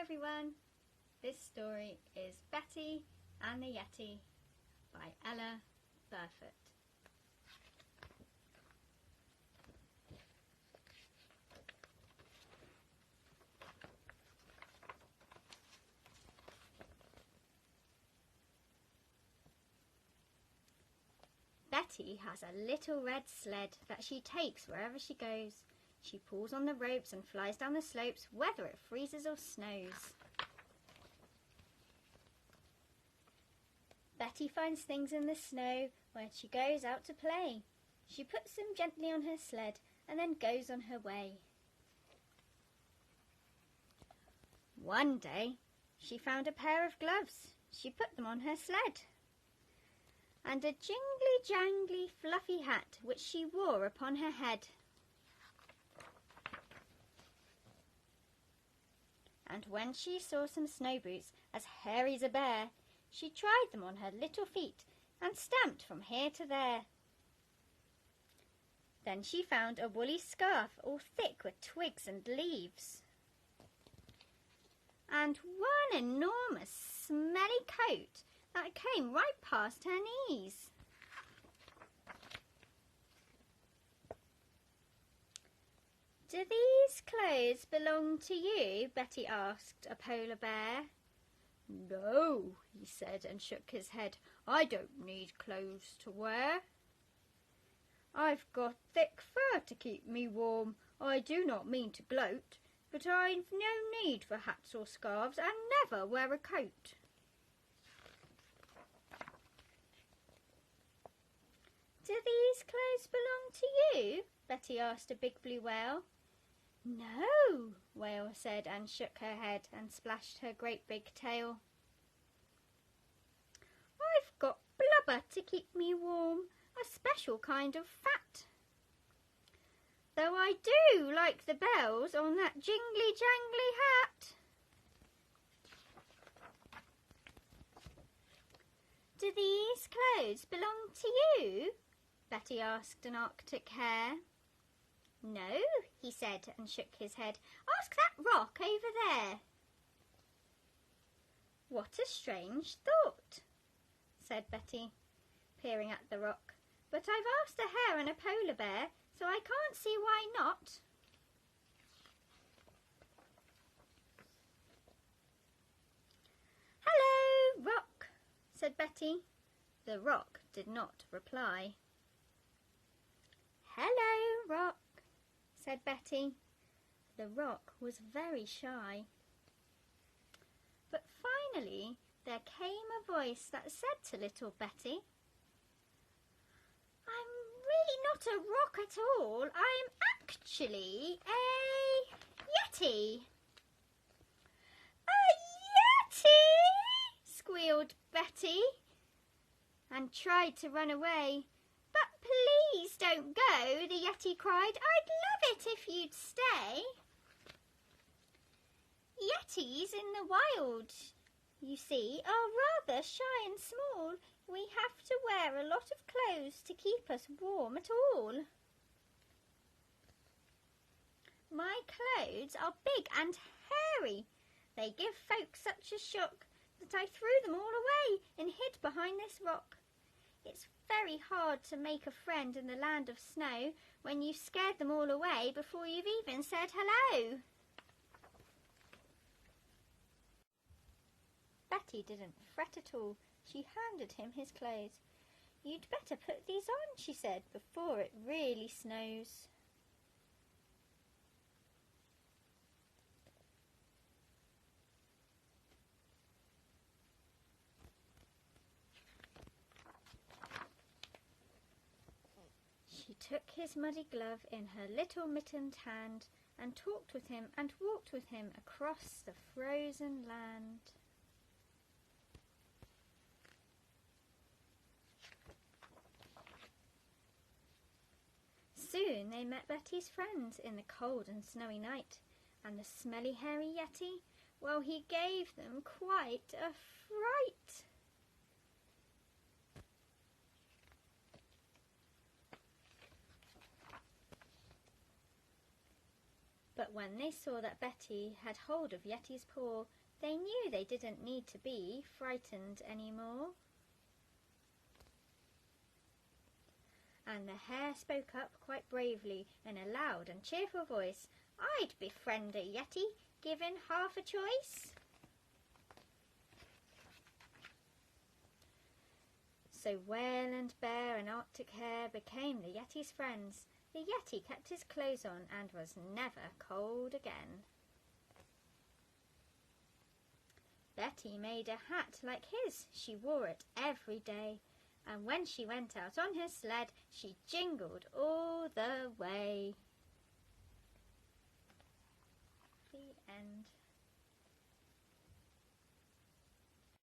everyone, this story is Betty and the Yeti by Ella Burfoot. Betty has a little red sled that she takes wherever she goes. She pulls on the ropes and flies down the slopes, whether it freezes or snows. Betty finds things in the snow when she goes out to play. She puts them gently on her sled and then goes on her way. One day, she found a pair of gloves. She put them on her sled. And a jingly-jangly fluffy hat which she wore upon her head. And when she saw some snow boots as hairy as a bear, she tried them on her little feet and stamped from here to there. Then she found a woolly scarf all thick with twigs and leaves. And one enormous smelly coat that came right past her knees. "Do these clothes belong to you?" Betty asked a polar bear. "No," he said and shook his head. "I don't need clothes to wear. I've got thick fur to keep me warm. I do not mean to gloat, but I've no need for hats or scarves and never wear a coat." "Do these clothes belong to you?" Betty asked a big blue whale. "No," Whale said and shook her head and splashed her great big tail. "I've got blubber to keep me warm, a special kind of fat. Though I do like the bells on that jingly-jangly hat." "Do these clothes belong to you?" Betty asked an Arctic hare. "No," he said and shook his head. "Ask that rock over there." "What a strange thought," said Betty, peering at the rock. "But I've asked a hare and a polar bear, so I can't see why not." "Hello, rock," said Betty. The rock did not reply. "Hello, rock," said Betty. The rock was very shy. But finally there came a voice that said to little Betty, "I'm really not a rock at all. I'm actually a Yeti." "A Yeti!" squealed Betty and tried to run away. "But please don't go," the Yeti cried. "I'd love it if you'd stay." Yetis in the wild, you see, are rather shy and small. We have to wear a lot of clothes to keep us warm at all. "My clothes are big and hairy. They give folks such a shock that I threw them all away and hid behind this rock. It's very hard to make a friend in the land of snow when you've scared them all away before you've even said hello." Betty didn't fret at all. She handed him his clothes. "You'd better put these on," she said, "before it really snows." She took his muddy glove in her little mittened hand and talked with him and walked with him across the frozen land. Soon they met Betty's friends in the cold and snowy night, and the smelly hairy Yeti, well, he gave them quite a fright. But when they saw that Betty had hold of Yeti's paw, they knew they didn't need to be frightened anymore. And the hare spoke up quite bravely in a loud and cheerful voice. I'd befriend a Yeti, given half a choice. So Whale and Bear and Arctic Hare became the Yeti's friends. The Yeti kept his clothes on and was never cold again. Betty made a hat like his. She wore it every day, and when she went out on her sled, she jingled all the way. The end.